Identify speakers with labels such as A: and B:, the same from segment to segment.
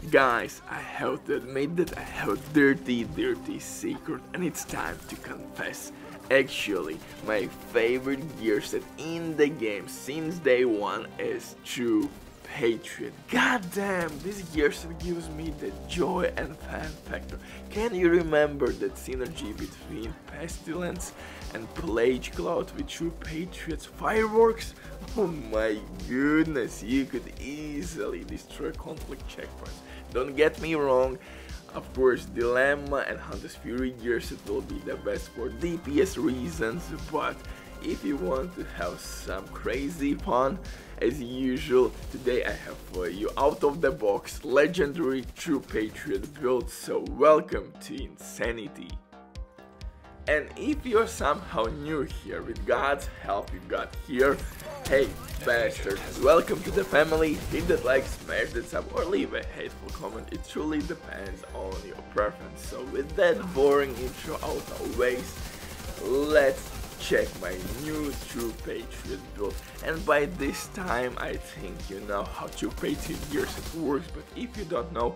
A: Guys, I have to admit that I have a dirty secret and it's time to confess. Actually, my favorite gear set in the game since day one is True Patriot. God damn, this gear set gives me the joy and fan factor. Can you remember that synergy between Pestilence and Plague Cloud with True Patriot's fireworks? Oh my goodness, you could easily destroy conflict checkpoints. Don't get me wrong, of course Dilemma and Hunter's Fury gear set will be the best for DPS reasons, but if you want to have some crazy fun, as usual, today I have for you out of the box legendary True Patriot build, so welcome to Insanity. And if you're somehow new here, with God's help you got here, hey bastards, welcome to the family. Hit that like, smash that sub, or leave a hateful comment. It truly depends on your preference. So with that boring intro out of ways, let's check my new True Patriot build. And by this time I think you know how True Patriot gear set works, but if you don't know,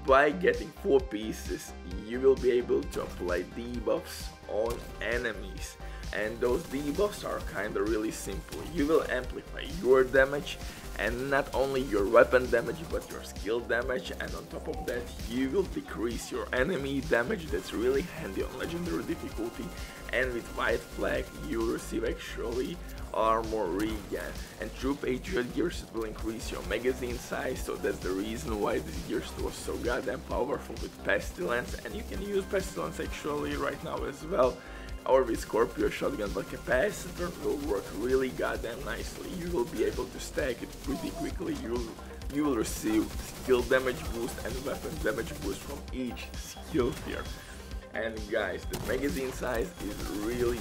A: by getting 4 pieces you will be able to apply debuffs on enemies, and those debuffs are kinda really simple. You will amplify your damage, and not only your weapon damage but your skill damage, and on top of that you will decrease your enemy damage. That's really handy on legendary difficulty. And with White Flag you will receive actually armor regen, and True Patriot gear set will increase your magazine size, so that's the reason why this gear set was so goddamn powerful with Pestilence. And you can use Pestilence actually right now as well, or with Scorpio Shotgun, but Capacitor will work really goddamn nicely. You will be able to stack it pretty quickly. You will receive skill damage boost and weapon damage boost from each skill tier. And guys, the magazine size is really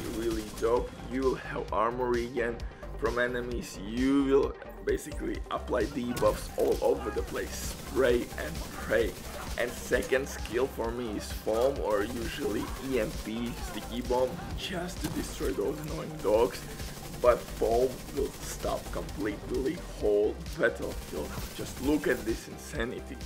A: dope. You will have armor regen from enemies. You will basically apply debuffs all over the place, spray and pray. And second skill for me is Foam, or usually EMP, Sticky Bomb, just to destroy those annoying dogs. But Foam will stop completely whole battlefield. Just look at this insanity.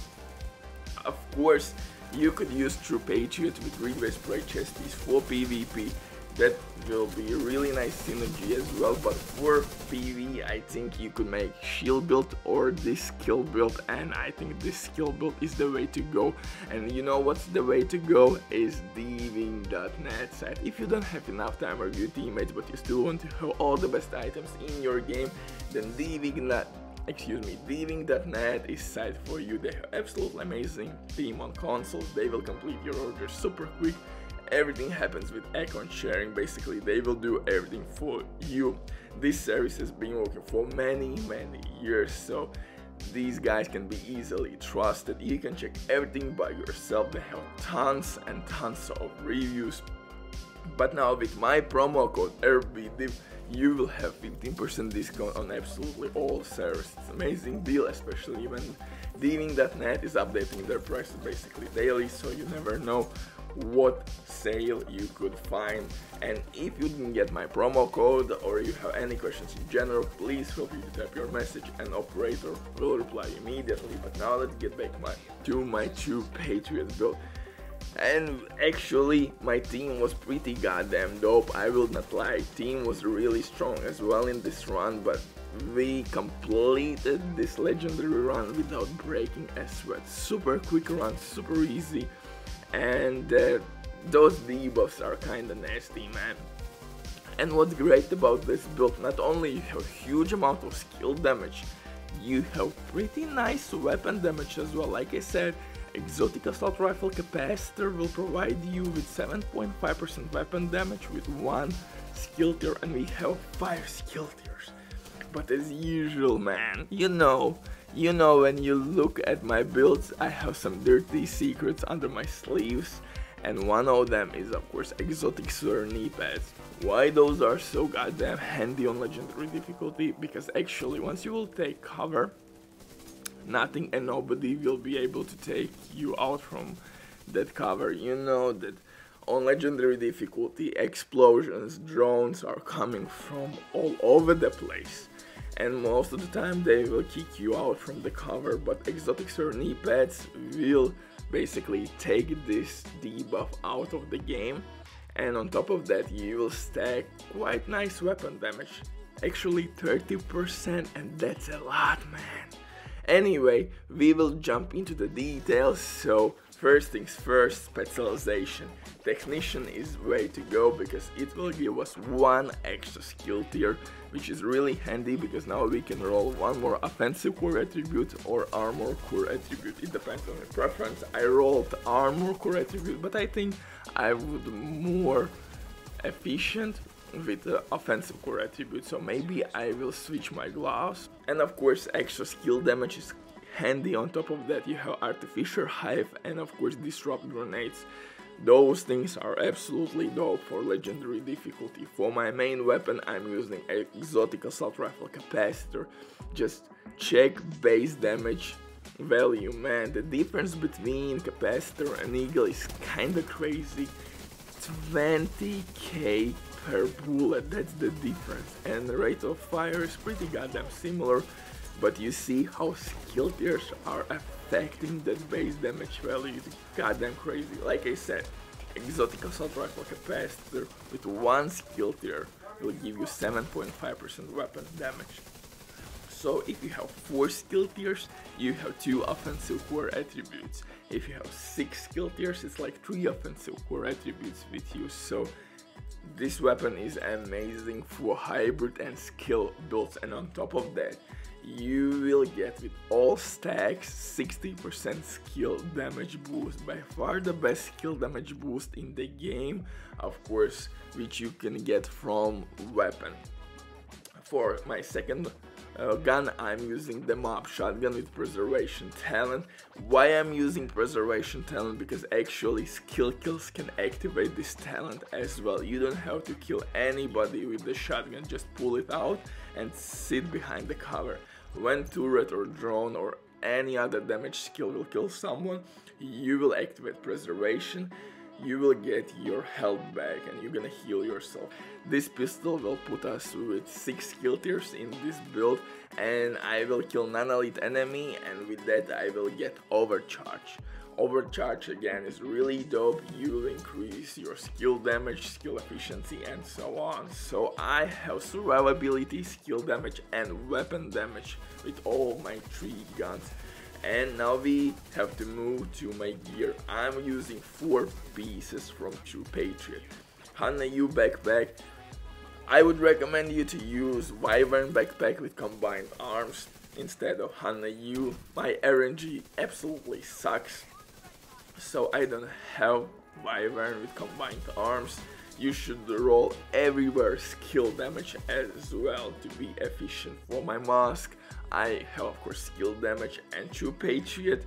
A: Of course, you could use True Patriot with Greenway Spray Chesties for PvP. That will be a really nice synergy as well, but for PV I think you could make shield build or this skill build, and I think this skill build is the way to go. And you know what's the way to go is Thieving.net site. If you don't have enough time or your teammates but you still want to have all the best items in your game, then Thieving.net is site for you. They have absolutely amazing team on consoles. They will complete your orders super quick. Everything happens with account sharing. Basically they will do everything for you. This service has been working for many years, so these guys can be easily trusted. You can check everything by yourself. They have tons and tons of reviews. But now with my promo code RBDIV, you will have 15% discount on absolutely all servers. It's an amazing deal, especially when Thieving.net is updating their prices basically daily, so you never know what sale you could find. And if you didn't get my promo code or you have any questions in general, please feel free to type your message and operator will reply immediately. But now let's get back to my True Patriot build. And actually my team was pretty goddamn dope, I will not lie. Team was really strong as well in this run, but we completed this legendary run without breaking a sweat. Super quick run, super easy, and those debuffs are kinda nasty, man. And what's great about this build, not only you have huge amount of skill damage, you have pretty nice weapon damage as well. Like I said, Exotic Assault Rifle Capacitor will provide you with 7.5% weapon damage with 1 skill tier, and we have 5 skill tiers. But as usual, man, you know when you look at my builds, I have some dirty secrets under my sleeves, and one of them is of course Exotic Sweater knee pads. Why those are so goddamn handy on legendary difficulty? Because actually once you will take cover, nothing and nobody will be able to take you out from that cover. You know that on legendary difficulty explosions, drones are coming from all over the place. and most of the time they will kick you out from the cover, but exotics or knee pads will basically take this debuff out of the game, and on top of that you will stack quite nice weapon damage, actually 30%, and that's a lot, man. Anyway, we will jump into the details. So first things first, specialization. Technician is way to go because it will give us one extra skill tier, which is really handy because now we can roll one more offensive core attribute or armor core attribute. It depends on your preference. I rolled armor core attribute, but I think I would more efficient with the offensive core attribute, so maybe I will switch my gloves. And of course extra skill damage is handy. On top of that you have artificial hive and of course disrupt grenades. Those things are absolutely dope for legendary difficulty. For my main weapon I'm using exotic assault rifle capacitor. Just check base damage value, man. The difference between capacitor and eagle is kinda crazy. 20k per bullet, that's the difference, and the rate of fire is pretty goddamn similar, but you see how skill tiers are affecting that base damage value. It's goddamn crazy. Like I said, exotic assault rifle capacitor with one skill tier will give you 7.5% weapon damage. So if you have 4 skill tiers, you have 2 offensive core attributes. If you have 6 skill tiers, it's like 3 offensive core attributes with you. So this weapon is amazing for hybrid and skill builds, and on top of that you will get with all stacks 60% skill damage boost, by far the best skill damage boost in the game, of course, which you can get from weapon. For my second gun I'm using the mob shotgun with preservation talent. Why I'm using preservation talent? Because actually skill kills can activate this talent as well. You don't have to kill anybody with the shotgun, just pull it out and sit behind the cover. When turret or drone or any other damage skill will kill someone, you will activate preservation. You will get your health back and you're gonna heal yourself. This pistol will put us with 6 skill tiers in this build, and I will kill non-elite enemy, and with that I will get overcharge. Overcharge again is really dope. You will increase your skill damage, skill efficiency, and so on. So I have survivability, skill damage, and weapon damage with all my 3 guns. And now we have to move to my gear. I'm using 4 pieces from True Patriot. Hanna Yu backpack. I would recommend you to use Wyvern backpack with combined arms instead of Hanna Yu. My RNG absolutely sucks, so I don't have Wyvern with combined arms. You should roll everywhere skill damage as well to be efficient. For my mask, I have of course skill damage and True Patriot.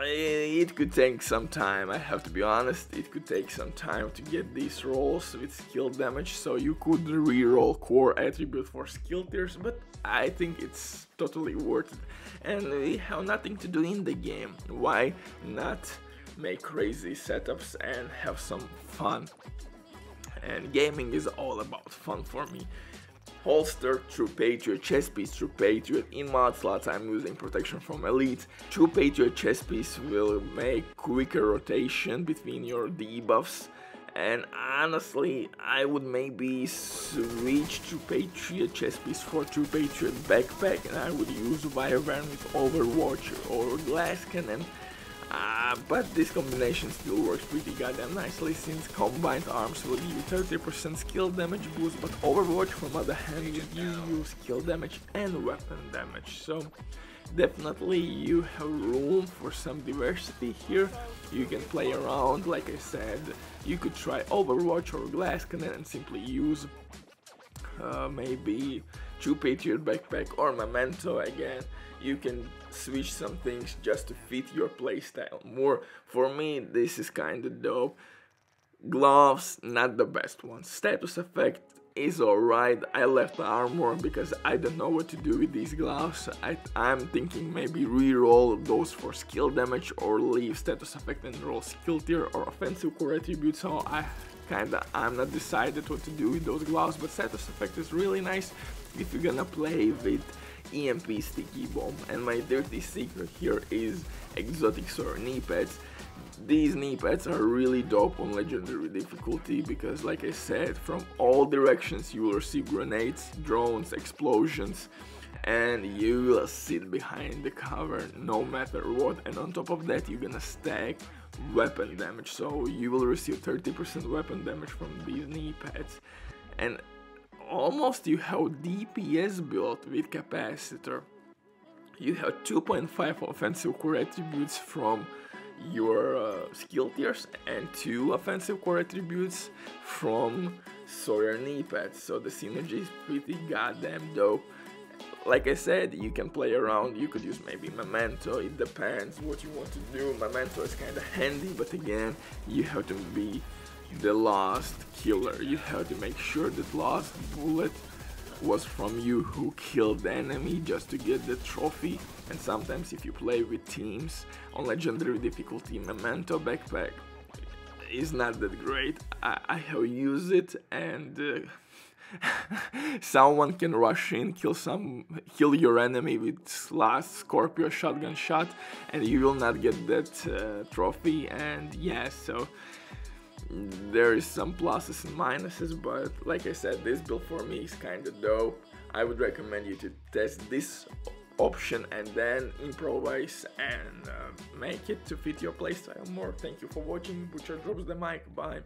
A: It could take some time, I have to be honest, it could take some time to get these rolls with skill damage, so you could re-roll core attribute for skill tiers, but I think it's totally worth it. And we have nothing to do in the game, why not make crazy setups and have some fun? And gaming is all about fun for me. Holster, True Patriot, chest piece, True Patriot. In mod slots I'm using protection from elite. True Patriot chest piece will make quicker rotation between your debuffs, and honestly I would maybe switch True Patriot chest piece for True Patriot backpack, and I would use Wyvern with Overwatch or Glass Cannon. But this combination still works pretty goddamn nicely, since combined arms will give you 30% skill damage boost, but Overwatch from other hand will give you skill damage and weapon damage. So definitely you have room for some diversity here. You can play around, like I said, you could try Overwatch or Glass Cannon and simply use maybe True Patriot backpack or Memento again. You can switch some things just to fit your playstyle more. For me, this is kinda dope. Gloves, not the best one. Status effect is alright. I left the armor because I don't know what to do with these gloves. I'm thinking maybe re-roll those for skill damage or leave status effect and roll skill tier or offensive core attribute, so I I'm not decided what to do with those gloves, but Satos effect is really nice if you're gonna play with EMP Sticky Bomb. And my dirty secret here is exotic Sawyer knee pads. These knee pads are really dope on legendary difficulty because, like I said, from all directions you will receive grenades, drones, explosions, and you will sit behind the cover no matter what. And on top of that, you're gonna stack weapon damage, so you will receive 30% weapon damage from these knee pads. And almost you have DPS built with capacitor. You have 2.5 offensive core attributes from your skill tiers and 2 offensive core attributes from Sawyer knee pads, so the synergy is pretty goddamn dope. Like I said, you can play around, you could use maybe Memento, it depends what you want to do. Memento is kinda handy, but again, you have to be the last killer. You have to make sure that last bullet was from you who killed the enemy just to get the trophy. And sometimes if you play with teams on legendary difficulty, Memento backpack is not that great. I have used it, and someone can rush in, kill your enemy with last Scorpio shotgun shot, and you will not get that trophy. And yeah, so there is some pluses and minuses, but like I said, this build for me is kinda dope. I would recommend you to test this option and then improvise and make it to fit your playstyle more. Thank you for watching. Butcher drops the mic. Bye.